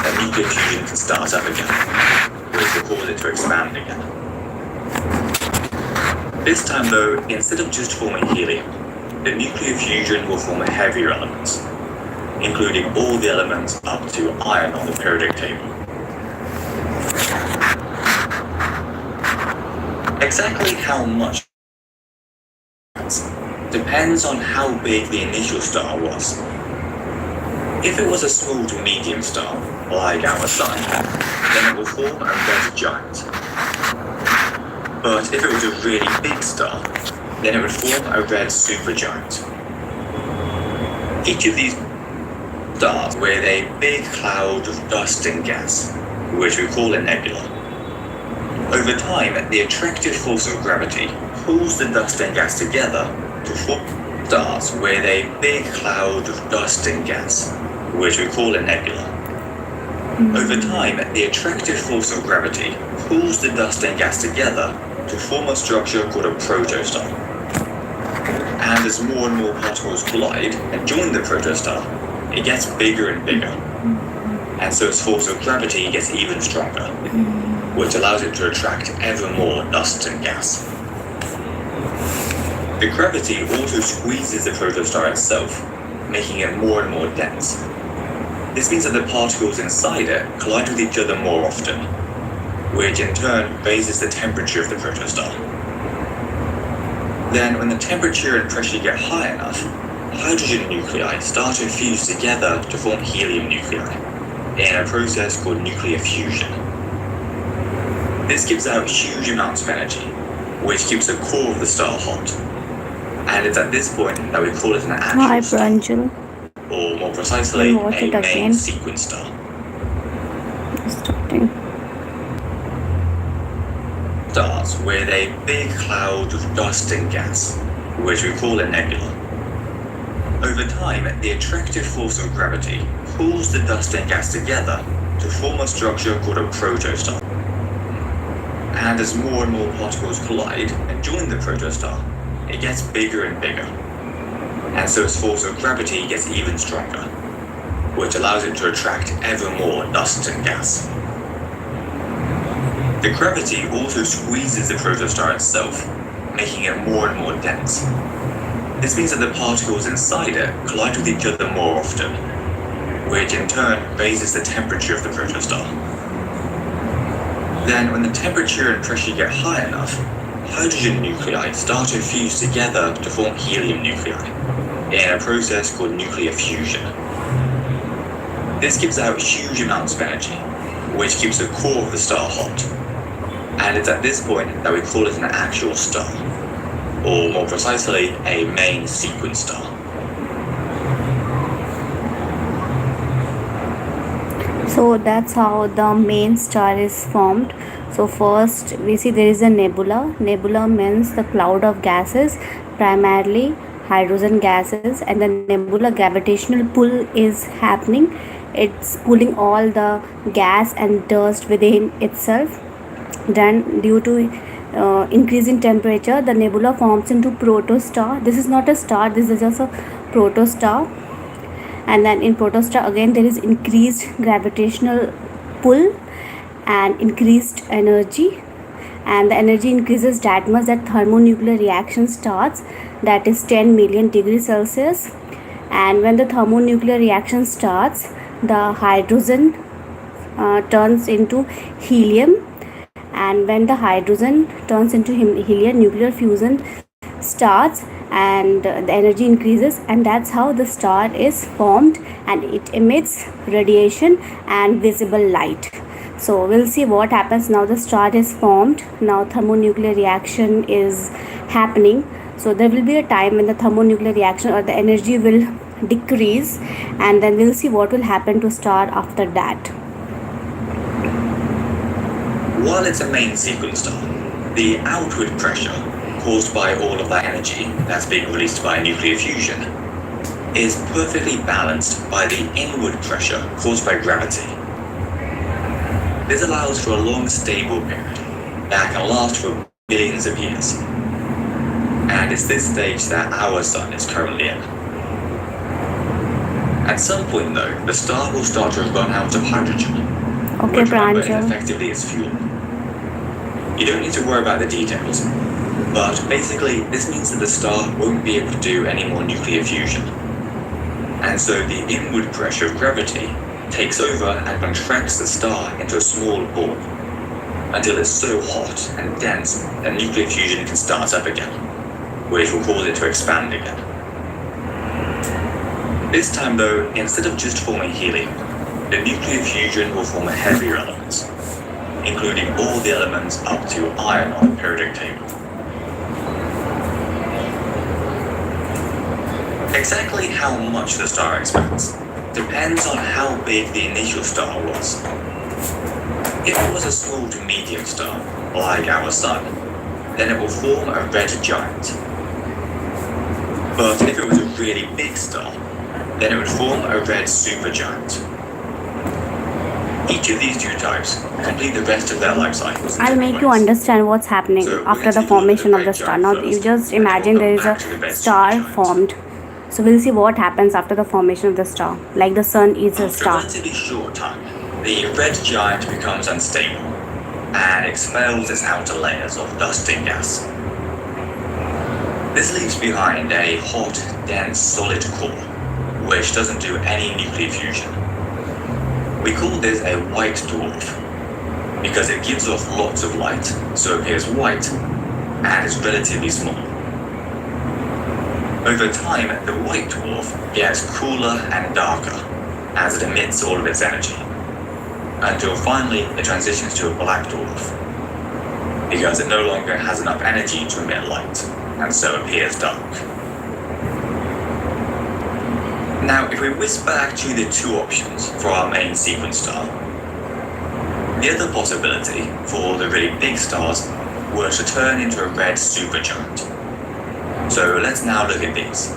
that nuclear fusion can start up again, which will cause it to expand again. This time though, instead of just forming helium, the nuclear fusion will form heavier elements, including all the elements up to iron on the periodic table. Exactly how much depends on how big the initial star was. If it was a small to medium star, like our Sun, then it will form a red giant. But if it was a really big star, then it would form a red supergiant. Each of these stars with a big cloud of dust and gas, which we call a nebula. Over time, the attractive force of gravity pulls the dust and gas together to form stars with a big cloud of dust and gas, which we call a nebula. Over time, the attractive force of gravity pulls the dust and gas together to form a structure called a protostar. And as more and more particles collide and join the protostar, it gets bigger and bigger. And so its force of gravity gets even stronger, which allows it to attract ever more dust and gas. The gravity also squeezes the protostar itself, making it more and more dense. This means that the particles inside it collide with each other more often, which in turn raises the temperature of the protostar. Then, when the temperature and pressure get high enough, hydrogen nuclei start to fuse together to form helium nuclei, in a process called nuclear fusion. This gives out huge amounts of energy, which keeps the core of the star hot. And it's at this point that we call it an actual star, or more precisely, a main sequence star. Stars with a big cloud of dust and gas, which we call a nebula. Over time, the attractive force of gravity pulls the dust and gas together to form a structure called a protostar. And as more and more particles collide and join the protostar, it gets bigger and bigger. And so its force of gravity gets even stronger, which allows it to attract ever more dust and gas. The gravity also squeezes the protostar itself, making it more and more dense. This means that the particles inside it collide with each other more often, which in turn raises the temperature of the protostar. Then, when the temperature and pressure get high enough, hydrogen nuclei start to fuse together to form helium nuclei, in a process called nuclear fusion. This gives out huge amounts of energy, which keeps the core of the star hot. And it's at this point that we call it an actual star, or more precisely, a main sequence star. So that's how the main star is formed. So first we see there is a nebula. Nebula means the cloud of gases, primarily hydrogen gases, and the nebula gravitational pull is happening. It's pulling all the gas and dust within itself. Then due to increase in temperature, the nebula forms into protostar. This is not a star, this is just a protostar. And then in protostar again there is increased gravitational pull and increased energy, and the energy increases that much that thermonuclear reaction starts, that is 10 million degrees Celsius. And when the thermonuclear reaction starts, the hydrogen turns into helium, and when the hydrogen turns into helium, nuclear fusion starts and the energy increases, and that's how the star is formed, and it emits radiation and visible light. So we'll see what happens now. The star is formed. Now thermonuclear reaction is happening. So there will be a time when the thermonuclear reaction or the energy will decrease, and then we'll see what will happen to star after that. While it's a main sequence star, the outward pressure caused by all of that energy that's being released by nuclear fusion is perfectly balanced by the inward pressure caused by gravity. This allows for a long stable period that can last for billions of years. And it's this stage that our sun is currently in. At some point, though, the star will start to run out of hydrogen, Okay, which remember is Pranjal. effectively its fuel. You don't need to worry about the details, but basically this means that the star won't be able to do any more nuclear fusion. And so the inward pressure of gravity takes over and contracts the star into a small ball until it's so hot and dense that nuclear fusion can start up again, which will cause it to expand again. This time though, instead of just forming helium, the nuclear fusion will form heavier elements, including all the elements up to iron on the periodic table. Exactly how much the star expands depends on how big the initial star was. If it was a small to medium star, like our Sun, then it will form a red giant. But if it was a really big star, then it would form a red supergiant. Each of these two types complete the rest of their life cycles. I'll make you understand what's happening So, we're after going the to take a look formation at of the red star. giant Now first, you just and imagine we'll there come is back to the a red star supergiant. formed. So we'll see what happens after the formation of the star. Like the sun is a After a star. relatively short time, the red giant becomes unstable and expels its outer layers of dust and gas. This leaves behind a hot, dense, solid core, which doesn't do any nuclear fusion. We call this a white dwarf because it gives off lots of light, so it appears white, and is relatively small. Over time, the white dwarf gets cooler and darker as it emits all of its energy, until finally it transitions to a black dwarf, because it no longer has enough energy to emit light, and so appears dark. Now, if we whisk back to the two options for our main sequence star, the other possibility for the really big stars was to turn into a red supergiant. So let's now look at these.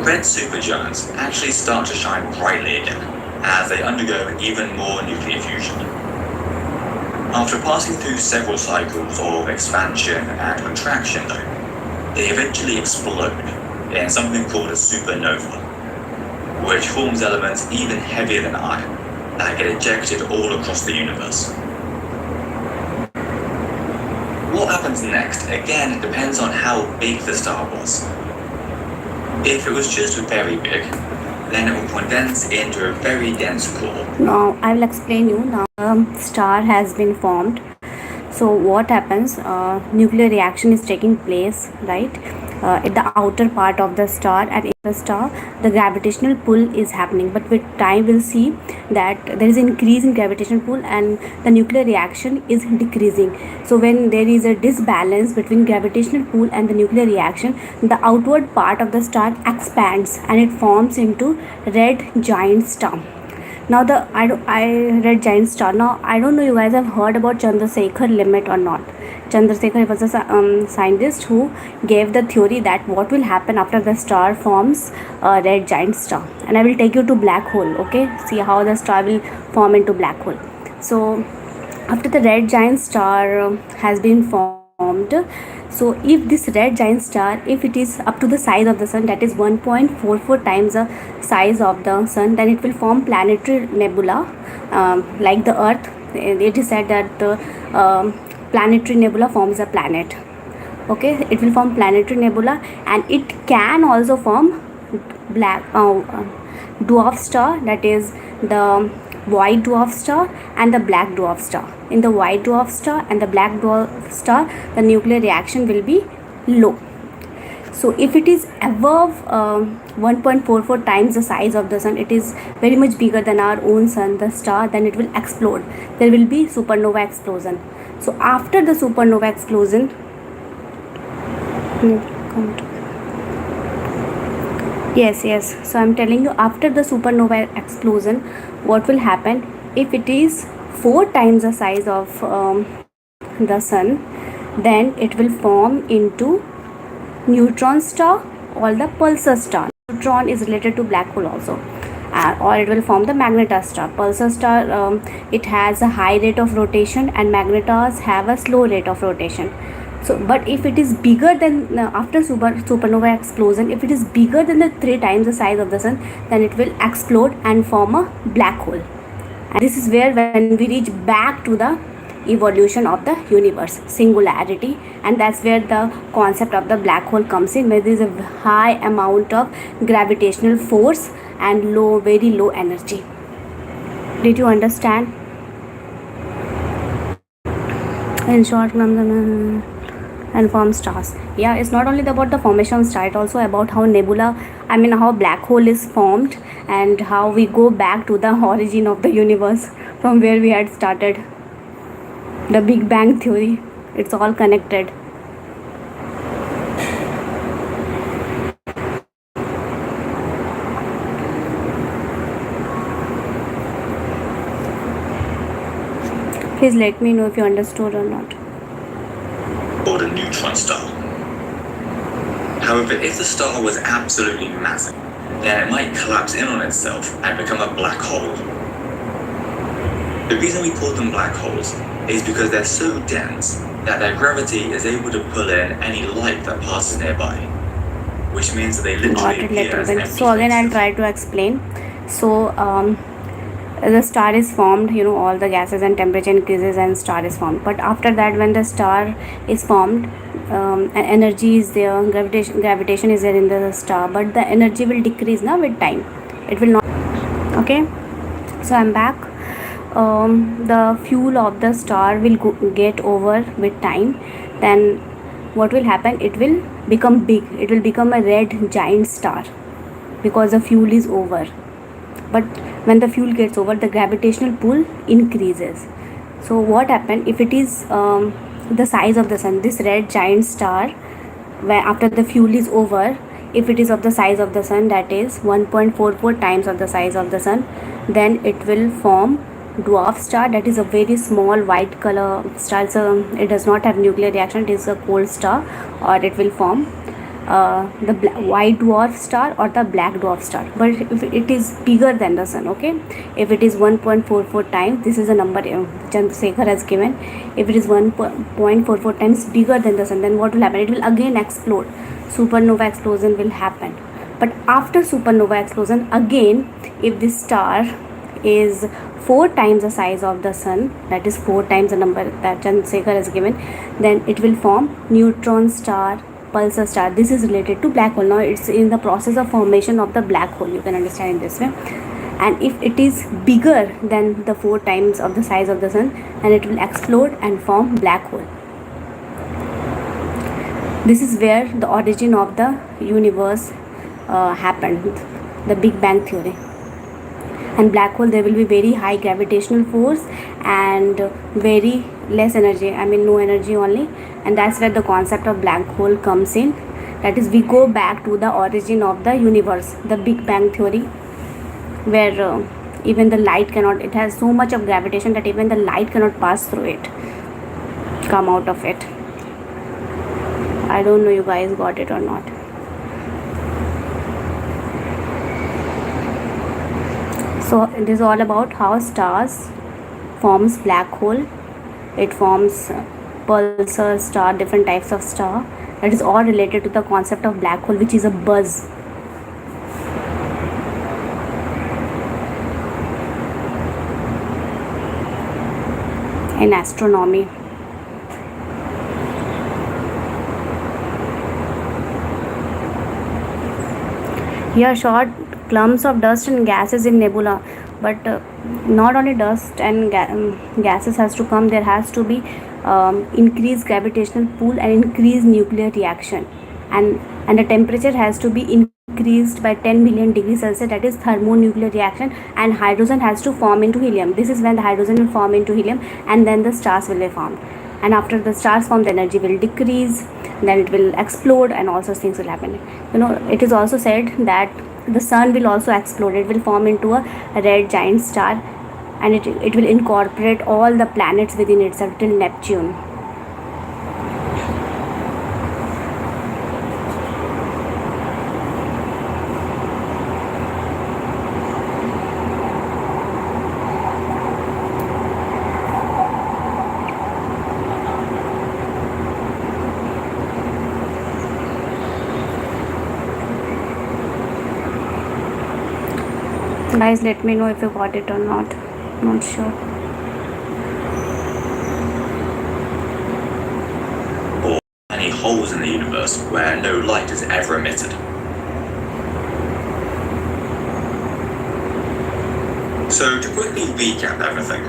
Red supergiants actually start to shine brightly again as they undergo even more nuclear fusion. After passing through several cycles of expansion and contraction though, they eventually explode in something called a supernova, which forms elements even heavier than iron that get ejected all across the universe. What happens next, again, depends on how big the star was. If it was just very big, then it will condense into a very dense core. Now I will explain you. Now star has been formed. So what happens? Nuclear reaction is taking place, right? At the outer part of the star, and in the star the gravitational pull is happening, but with time we'll see that there is an increase in gravitational pull and the nuclear reaction is decreasing. So when there is a disbalance between gravitational pull and the nuclear reaction, the outward part of the star expands and it forms into red giant star. Now I read giant star. Now I don't know you guys have heard about Chandrasekhar limit or not. Chandrasekhar was a scientist who gave the theory that what will happen after the star forms a red giant star. And I will take you to black hole. Okay, see how the star will form into black hole. So after the red giant star has been formed, so if this red giant star, if it is up to the size of the sun, that is 1.44 times the size of the sun, then it will form planetary nebula, like the earth. It is said that the planetary nebula forms a planet. Okay, it will form planetary nebula, and it can also form black dwarf star, that is the white dwarf star and the black dwarf star. In the white dwarf star and the black dwarf star, the nuclear reaction will be low. So if it is above 1.44 times the size of the sun, it is very much bigger than our own sun, the star, then it will explode. There will be supernova explosion. So after the supernova explosion, yes, so I'm telling you, after the supernova explosion, what will happen? If it is 4 times the size of the sun, then it will form into neutron star or the pulsar star. Neutron is related to black hole also, or it will form the magnetar star. Pulsar star, it has a high rate of rotation, and magnetars have a slow rate of rotation. So but if it is bigger than after supernova explosion, if it is bigger than the 3 times the size of the sun, then it will explode and form a black hole. And this is where when we reach back to the evolution of the universe, singularity, and that's where the concept of the black hole comes in, where there is a high amount of gravitational force and very low energy. Did you understand? In short, and form stars. Yeah, it's not only about the formation of star, it's also about how how black hole is formed, and how we go back to the origin of the universe from where we had started. The Big Bang Theory, it's all connected. Please let me know if you understood or not. Called a neutron star. However, if the star was absolutely massive, then it might collapse in on itself and become a black hole. The reason we call them black holes is because they're so dense that their gravity is able to pull in any light that passes nearby, which means that they literally appear as empty So again, I'll spaces. try to explain. So the star is formed, all the gases and temperature increases and star is formed. But after that, when the star is formed, energy is there, gravitation is there in the star, but the energy will decrease now with time. It will not. Okay, so I'm back. The fuel of the star will get over with time. Then what will happen? It will become big. It will become a red giant star because the fuel is over. But when the fuel gets over, the gravitational pull increases. So what happened if it is the size of the sun, this red giant star, where after the fuel is over, if it is of the size of the sun, that is 1.44 times of the size of the sun, then it will form dwarf star, that is a very small white color star. So it does not have nuclear reaction, it is a cold star, or it will form the white dwarf star or the black dwarf star. But if it is bigger than the sun, okay, if it is 1.44 times, this is a number Chandrasekhar has given, if it is 1.44 times bigger than the sun, then what will happen? It will again explode. Supernova explosion will happen. But after supernova explosion, again, if this star is 4 times the size of the sun, that is 4 times the number that Chandrasekhar has given, then it will form neutron star, pulsar star. This is related to black hole. Now it's in the process of formation of the black hole, you can understand in this way. And if it is bigger than the 4 times of the size of the sun, then it will explode and form black hole. This is where the origin of the universe happened, the Big Bang Theory. And black hole, there will be very high gravitational force and very less energy, no energy only, and that's where the concept of black hole comes in. That is, we go back to the origin of the universe, the Big Bang Theory, where even the light cannot, it has so much of gravitation that even the light cannot pass through it, come out of it. I don't know you guys got it or not. So it is all about how stars forms black hole. It forms pulsar star, different types of star. That is all related to the concept of black hole, which is a buzz. In astronomy. Here, short clumps of dust and gases in nebula, but not only dust and gases has to come, there has to be increased gravitational pull and increased nuclear reaction, and the temperature has to be increased by 10 million degrees Celsius, that is thermonuclear reaction, and hydrogen has to form into helium. This is when the hydrogen will form into helium, and then the stars will be formed. And after the stars form, the energy will decrease, then it will explode, and all such things will happen. It is also said that the sun will also explode. It will form into a red giant star, and it will incorporate all the planets within itself till Neptune. Guys, let me know if you got it or not. Not sure. Or any holes in the universe where no light is ever emitted. So to quickly recap everything,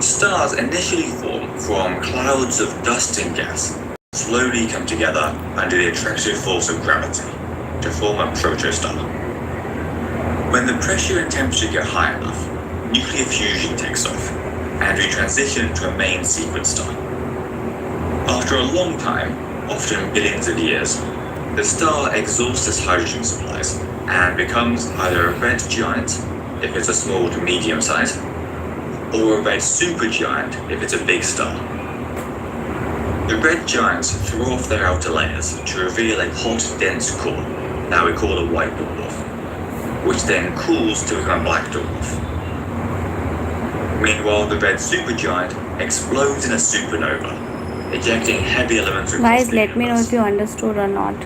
stars initially form from clouds of dust and gas, slowly come together under the attractive force of gravity to form a protostar. When the pressure and temperature get high enough, nuclear fusion takes off, and we transition to a main sequence star. After a long time, often billions of years, the star exhausts its hydrogen supplies and becomes either a red giant if it's a small to medium size, or a red supergiant if it's a big star. The red giants throw off their outer layers to reveal a hot, dense core that we call a white dwarf, which then cools to become a black dwarf. Meanwhile, the red supergiant explodes in a supernova, ejecting heavy elements across Guys, the let me know universe. if you understood or not.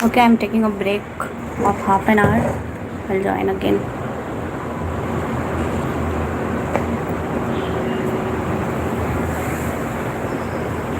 Okay, I'm taking a break of half an hour. I'll join again.